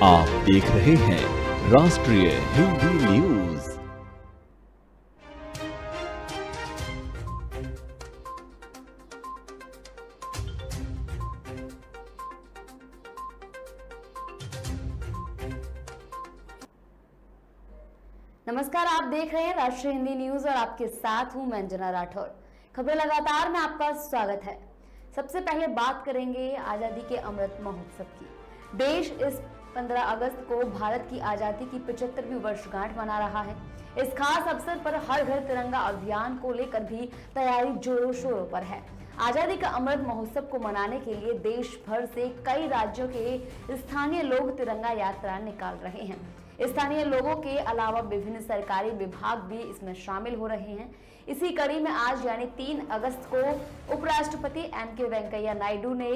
आप देख रहे हैं राष्ट्रीय हिंदी न्यूज। नमस्कार, आप देख रहे हैं राष्ट्रीय हिंदी न्यूज और आपके साथ हूं मैं अंजना राठौर। खबरें लगातार में आपका स्वागत है। सबसे पहले बात करेंगे आजादी के अमृत महोत्सव की। देश इस 15 अगस्त को भारत की आजादी की 75वीं वर्षगांठ मना रहा है। इस खास अवसर पर हर घर तिरंगा अभियान को लेकर भी तैयारी जोरों शोरों पर है। आजादी का अमृत महोत्सव को मनाने के लिए देश भर से कई राज्यों के स्थानीय लोग तिरंगा यात्रा निकाल रहे हैं। स्थानीय लोगों के अलावा विभिन्न सरकारी विभाग भी इसमें शामिल हो रहे हैं। इसी कड़ी में आज यानी 3 अगस्त को उपराष्ट्रपति एम.के. वेंकैया नायडू ने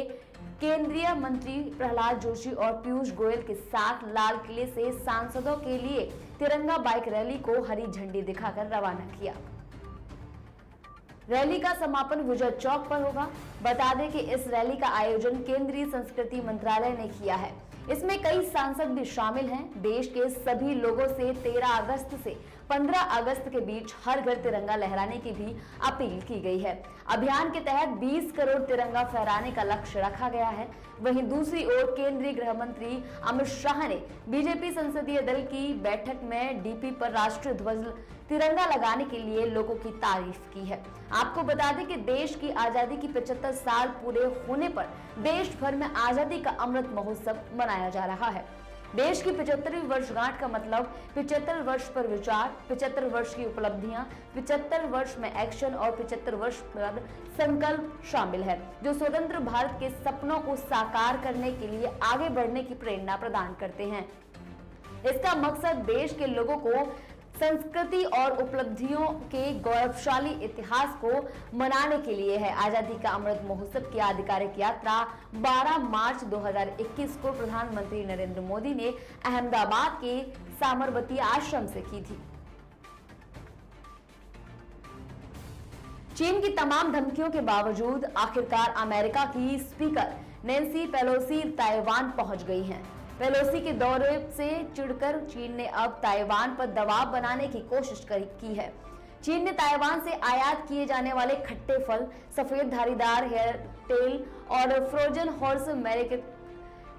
केंद्रीय मंत्री प्रहलाद जोशी और पीयूष गोयल के साथ लाल किले से सांसदों के लिए तिरंगा बाइक रैली को हरी झंडी दिखाकर रवाना किया। रैली का समापन विजय चौक पर होगा। बता दें कि इस रैली का आयोजन केंद्रीय संस्कृति मंत्रालय ने किया है। इसमें कई सांसद भी शामिल हैं। देश के सभी लोगों से 13 अगस्त से 15 अगस्त के बीच हर घर तिरंगा लहराने की भी अपील की गई है। अभियान के तहत 20 करोड़ तिरंगा फहराने का लक्ष्य रखा गया है। वहीं दूसरी ओर केंद्रीय गृह मंत्री अमित शाह ने बीजेपी संसदीय दल की बैठक में डीपी पर राष्ट्रीय ध्वज तिरंगा लगाने के लिए लोगों की तारीफ की है। आपको बता दें कि देश की आजादी की 75 साल पूरे होने पर देश भर में आजादी का अमृत महोत्सव मनाया जा रहा है। देश की 75वीं वर्षगांठ का मतलब 75 वर्ष पर विचार, 75 वर्ष की उपलब्धियां, 75 वर्ष में एक्शन और 75 वर्ष पर संकल्प शामिल है, जो स्वतंत्र भारत के सपनों को साकार करने के लिए आगे बढ़ने की प्रेरणा प्रदान करते हैं। इसका मकसद देश के लोगों को संस्कृति और उपलब्धियों के गौरवशाली इतिहास को मनाने के लिए है। आजादी का अमृत महोत्सव की आधिकारिक यात्रा 12 मार्च 2021 को प्रधानमंत्री नरेंद्र मोदी ने अहमदाबाद के साबरमती आश्रम से की थी। चीन की तमाम धमकियों के बावजूद आखिरकार अमेरिका की स्पीकर नैन्सी पेलोसी ताइवान पहुंच गई हैं। पेलोसी के दौरे से चिढ़कर चीन ने अब ताइवान पर दबाव बनाने की कोशिश की है। चीन ने ताइवान से आयात किए जाने वाले खट्टे फल, सफेद धारीदार हेयर टेल और फ्रोजन हॉर्स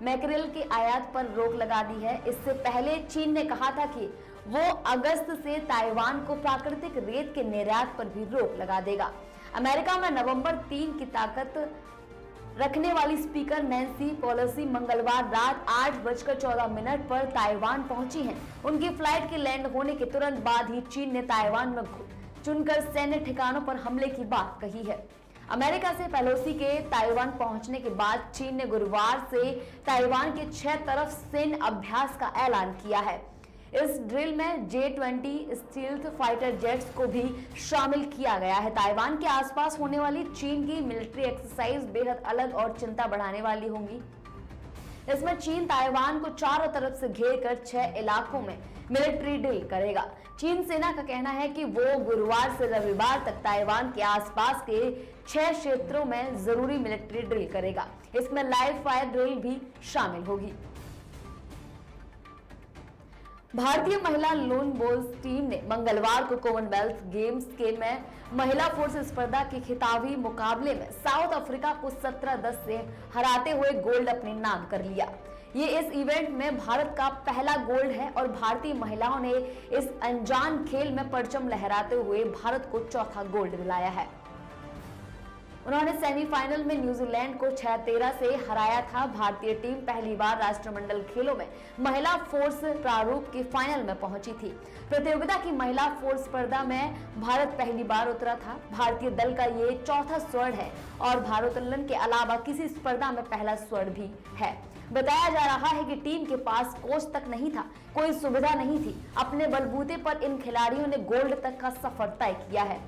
मैकेरेल की आयात पर रोक लगा दी है। इससे पहले चीन ने कहा था कि वो अगस्त से ताइवान को प्राकृतिक रेत के निर्यात पर भी रोक लगा देगा। अमेरिका में नवंबर 3 की ताकत रखने वाली स्पीकर नैन्सी पेलोसी मंगलवार रात 8:14 पर ताइवान पहुंची हैं। उनकी फ्लाइट के लैंड होने के तुरंत बाद ही चीन ने ताइवान में चुनकर सैन्य ठिकानों पर हमले की बात कही है। अमेरिका से पेलोसी के ताइवान पहुंचने के बाद चीन ने गुरुवार से ताइवान के 6 तरफ सैन्य अभ्यास का ऐलान किया है। इस ड्रिल में J-20 स्टील्थ फाइटर जेट्स को भी शामिल किया गया है। ताइवान के आसपास होने वाली चीन की मिलिट्री एक्सरसाइज बेहद अलग और चिंता बढ़ाने वाली होंगी। इसमें चीन ताइवान को चारों तरफ से घेर कर 6 इलाकों में मिलिट्री ड्रिल करेगा। चीन सेना का कहना है कि वो गुरुवार से रविवार तक ताइवान के आसपास के 6 क्षेत्रों में जरूरी मिलिट्री ड्रिल करेगा। इसमें लाइव फायर ड्रिल भी शामिल होगी। भारतीय महिला लोन बॉल्स टीम ने मंगलवार को कॉमनवेल्थ गेम्स के में महिला फोर्स स्पर्धा के खिताबी मुकाबले में साउथ अफ्रीका को 17-10 से हराते हुए गोल्ड अपने नाम कर लिया। ये इस इवेंट में भारत का पहला गोल्ड है और भारतीय महिलाओं ने इस अनजान खेल में परचम लहराते हुए भारत को चौथा गोल्ड दिलाया है। उन्होंने सेमीफाइनल में न्यूजीलैंड को 6-13 से हराया था। भारतीय टीम पहली बार राष्ट्रमंडल खेलों में महिला फोर्स प्रारूप के फाइनल में पहुंची थी। प्रतियोगिता की महिला फोर्स स्पर्धा में भारत पहली बार उतरा था। भारतीय दल का ये चौथा स्वर्ण है और भारोत्तोलन के अलावा किसी स्पर्धा में पहला स्वर्ण भी है। बताया जा रहा है कि टीम के पास कोच तक नहीं था, कोई सुविधा नहीं थी। अपने बलबूते पर इन खिलाड़ियों ने गोल्ड तक का सफर तय किया है।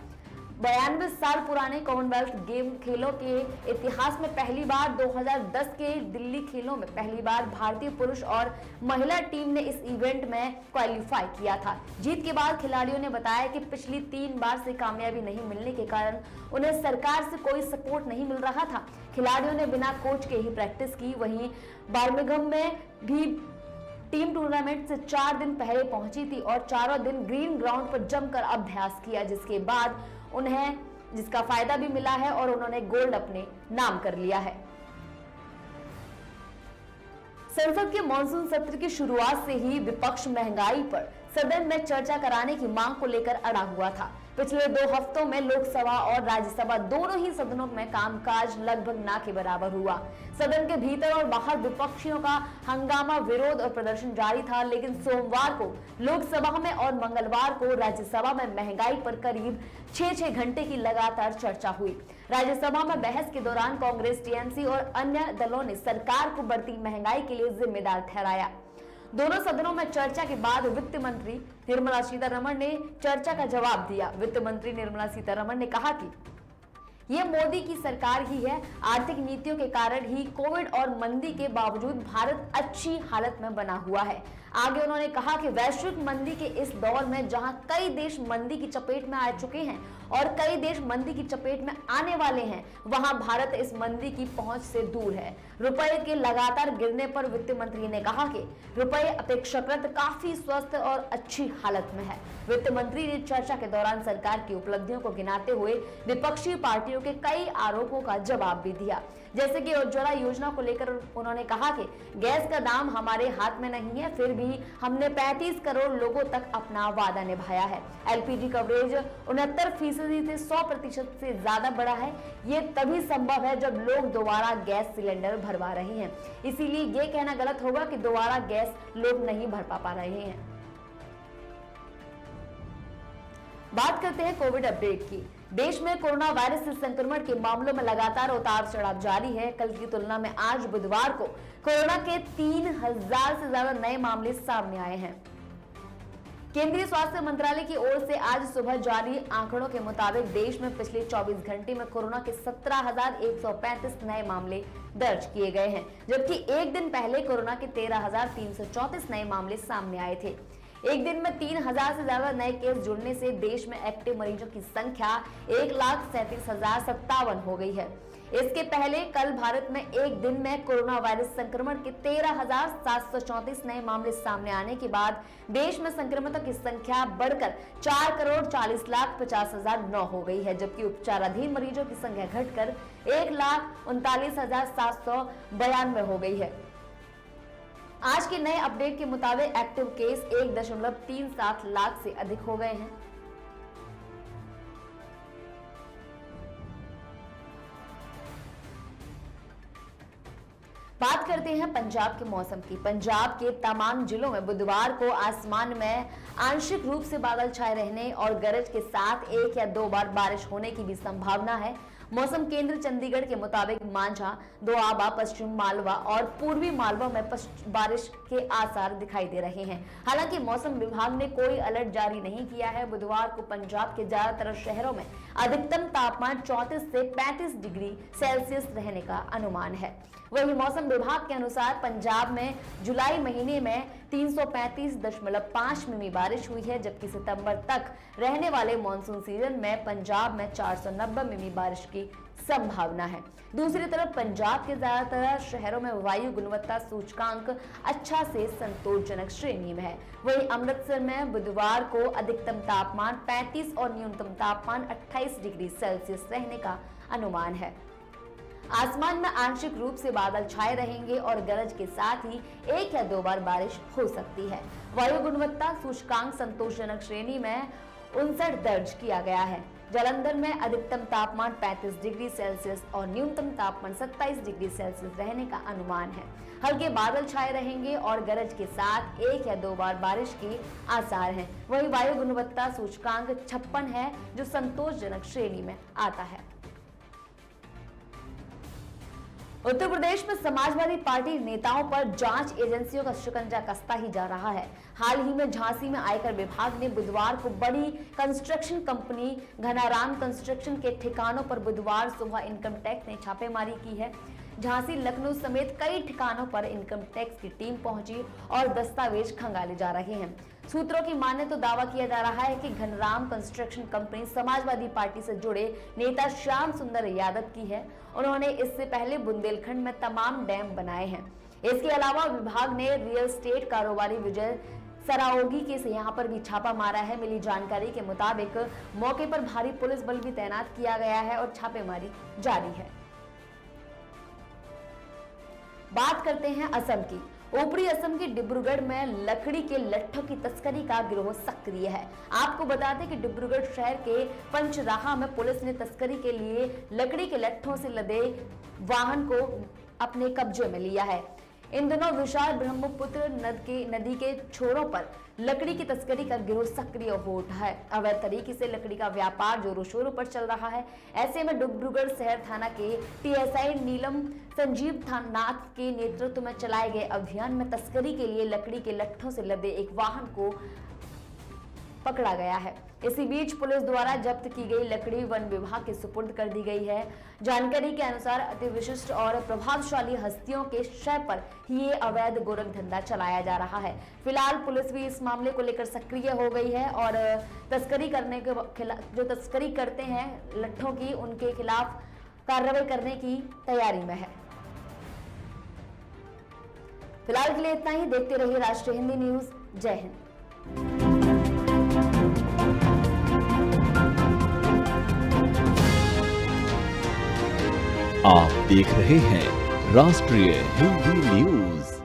92 साल पुराने कॉमनवेल्थ गेम खेलों के इतिहास में पहली बार 2010 के दिल्ली खेलों में पहली बार भारतीय पुरुष और महिला टीम ने इस इवेंट में क्वालिफाई किया था। जीत के बाद खिलाड़ियों ने बताया कि पिछली 3 बार से कामयाबी नहीं मिलने के कारण उन्हें सरकार से कोई सपोर्ट नहीं मिल रहा था। खिलाड़ियों ने बिना कोच के ही प्रैक्टिस की। वहीं बर्मिंघम में भी टीम टूर्नामेंट से 4 दिन पहले पहुंची थी और चारों दिन ग्रीन ग्राउंड पर जमकर अभ्यास किया, जिसके बाद उन्हें जिसका फायदा भी मिला है और उन्होंने गोल्ड अपने नाम कर लिया है। संसद के मॉनसून सत्र की शुरुआत से ही विपक्ष महंगाई पर सदन में चर्चा कराने की मांग को लेकर अड़ा हुआ था। पिछले 2 हफ्तों में लोकसभा और राज्यसभा दोनों ही सदनों में कामकाज लगभग ना के बराबर हुआ। सदन के भीतर और बाहर विपक्षियों का हंगामा, विरोध और प्रदर्शन जारी था, लेकिन सोमवार को लोकसभा में और मंगलवार को राज्यसभा में महंगाई पर करीब 6 घंटे की लगातार चर्चा हुई। राज्यसभा में बहस के दौरान कांग्रेस, टीएमसी और अन्य दलों ने सरकार को बढ़ती महंगाई के लिए जिम्मेदार ठहराया। दोनों सदनों में चर्चा के बाद वित्त मंत्री निर्मला सीतारमण ने चर्चा का जवाब दिया। वित्त मंत्री निर्मला सीतारमण ने कहा कि यह मोदी की सरकार ही है। आर्थिक नीतियों के कारण ही कोविड और मंदी के बावजूद भारत अच्छी हालत में बना हुआ है। आगे उन्होंने कहा कि वैश्विक मंदी के इस दौर में जहां कई देश मंदी की चपेट में आ चुके हैं और कई देश मंदी की चपेट में आने वाले हैं, वहां भारत इस मंदी की पहुंच से दूर है। रुपए के लगातार गिरने पर वित्त मंत्री ने कहा कि रुपए अपेक्षाकृत काफी स्वस्थ और अच्छी हालत में है। वित्त मंत्री ने चर्चा के दौरान सरकार की उपलब्धियों को गिनाते हुए विपक्षी पार्टियों के कई आरोपों का जवाब भी दिया, जैसे कि उज्ज्वला योजना को लेकर उन्होंने कहा कि गैस का दाम हमारे हाथ में नहीं है, फिर भी हमने 35 करोड़ लोगों तक अपना वादा निभाया है। एलपीजी कवरेज 69% से 100% से ज्यादा बढ़ा है। ये तभी संभव है जब लोग दोबारा गैस सिलेंडर भरवा रहे हैं। इसीलिए ये कहना गलत होगा कि दोबारा गैस लोग नहीं भर पा रहे हैं। बात करते हैं कोविड अपडेट की। देश में कोरोना वायरस से संक्रमण के मामलों में लगातार उतार चढ़ाव जारी है। कल की तुलना में आज बुधवार को कोरोना के 3000 से ज्यादा नए मामले सामने आए हैं। केंद्रीय स्वास्थ्य मंत्रालय की ओर से आज सुबह जारी आंकड़ों के मुताबिक देश में पिछले 24 घंटे में कोरोना के 17,135 नए मामले दर्ज किए गए हैं, जबकि एक दिन पहले कोरोना के 13,334 नए मामले सामने आए थे। एक दिन में 3000 से ज्यादा नए केस जुड़ने से देश में एक्टिव मरीजों की संख्या 1,37,057 हो गई है। इसके पहले कल भारत में एक दिन में कोरोना वायरस संक्रमण के 13,734 नए मामले सामने आने के बाद देश में संक्रमितों की संख्या बढ़कर 4,40,50,009 हो गई है, जबकि उपचाराधीन मरीजों की संख्या घटकर 1,39,792 हो गई है। आज के नए अपडेट के मुताबिक एक्टिव केस 1.37 लाख से अधिक हो गए हैं। बात करते हैं पंजाब के मौसम की। पंजाब के तमाम जिलों में बुधवार को आसमान में आंशिक रूप से बादल छाए रहने और गरज के साथ 1 या 2 बार बारिश होने की भी संभावना है। मौसम केंद्र चंडीगढ़ के मुताबिक मांझा, दोआबा, पश्चिम मालवा और पूर्वी मालवा में बारिश के आसार दिखाई दे रहे हैं। हालांकि मौसम विभाग ने कोई अलर्ट जारी नहीं किया है। बुधवार को पंजाब के ज्यादातर शहरों में अधिकतम तापमान 34 से 35 डिग्री सेल्सियस रहने का अनुमान है। वहीं मौसम विभाग के अनुसार पंजाब में जुलाई महीने में 335.5 मिमी बारिश हुई है, जबकि सितंबर तक रहने वाले मॉनसून सीजन में पंजाब में 490 मिमी बारिश की संभावना है। दूसरी तरफ पंजाब के ज्यादातर शहरों में वायु गुणवत्ता सूचकांक अच्छा से संतोषजनक श्रेणी में है। वहीं अमृतसर में बुधवार को अधिकतम तापमान 35 और न्यूनतम तापमान 28 डिग्री सेल्सियस रहने का अनुमान है। आसमान में आंशिक रूप से बादल छाए रहेंगे और गरज के साथ ही 1 या 2 बार बारिश हो सकती है। वायु गुणवत्ता सूचकांक संतोषजनक श्रेणी में 59 दर्ज किया गया है। जालंधर में अधिकतम तापमान 35 डिग्री सेल्सियस और न्यूनतम तापमान 27 डिग्री सेल्सियस रहने का अनुमान है। हल्के बादल छाए रहेंगे और गरज के साथ 1 या 2 बार बारिश के आसार हैं। वहीं वायु गुणवत्ता सूचकांक 56 है, जो संतोषजनक श्रेणी में आता है। उत्तर प्रदेश में समाजवादी पार्टी नेताओं पर जांच एजेंसियों का शिकंजा कसता ही जा रहा है। हाल ही में झांसी में आयकर विभाग ने बुधवार को बड़ी कंस्ट्रक्शन कंपनी घनाराम कंस्ट्रक्शन के ठिकानों पर बुधवार सुबह इनकम टैक्स ने छापेमारी की है। झांसी, लखनऊ समेत कई ठिकानों पर इनकम टैक्स की टीम पहुंची और दस्तावेज खंगाले जा रहे हैं। सूत्रों की माने तो दावा किया जा रहा है कि घनराम कंस्ट्रक्शन कंपनी समाजवादी पार्टी से जुड़े नेता श्याम सुंदर यादव की है। उन्होंने इससे पहले बुंदेलखंड में तमाम डैम बनाए हैं। इसके अलावा विभाग ने रियल एस्टेट कारोबारी विजय सराओगी के से यहाँ पर भी छापा मारा है। मिली जानकारी के मुताबिक मौके पर भारी पुलिस बल भी तैनात किया गया है और छापेमारी जारी है। बात करते हैं असम की। ऊपरी असम के डिब्रूगढ़ में लकड़ी के लट्ठों की तस्करी का गिरोह सक्रिय है। आपको बता दें कि डिब्रूगढ़ शहर के पंचराहा में पुलिस ने तस्करी के लिए लकड़ी के लट्ठों से लदे वाहन को अपने कब्जे में लिया है। इन दिनों विशाल ब्रह्मपुत्र नदी के छोरों पर लकड़ी की तस्करी का गिरोह सक्रिय हो उठा है। अवैध तरीके से लकड़ी का व्यापार जोरों शोरों पर चल रहा है। ऐसे में डिब्रूगढ़ शहर थाना के टीएसआई नीलम संजीव नाथ के नेतृत्व में चलाए गए अभियान में तस्करी के लिए लकड़ी के लट्ठों से लदे एक वाहन को पकड़ा गया है। इसी बीच पुलिस द्वारा जब्त की गई लकड़ी वन विभाग के सुपुर्द कर दी गई है। जानकारी के अनुसार अति विशिष्ट और प्रभावशाली हस्तियों के शय पर ये अवैध गोरख धंधा चलाया जा रहा है। फिलहाल पुलिस भी इस मामले को लेकर सक्रिय हो गई है और तस्करी करने के खिलाफ जो तस्करी करते हैं लट्ठों की, उनके खिलाफ कार्रवाई करने की तैयारी में है। फिलहाल के लिए इतना ही। देखते रहिए राष्ट्रीय हिंदी न्यूज। जय हिंद। आप देख रहे हैं राष्ट्रीय हिंदी न्यूज।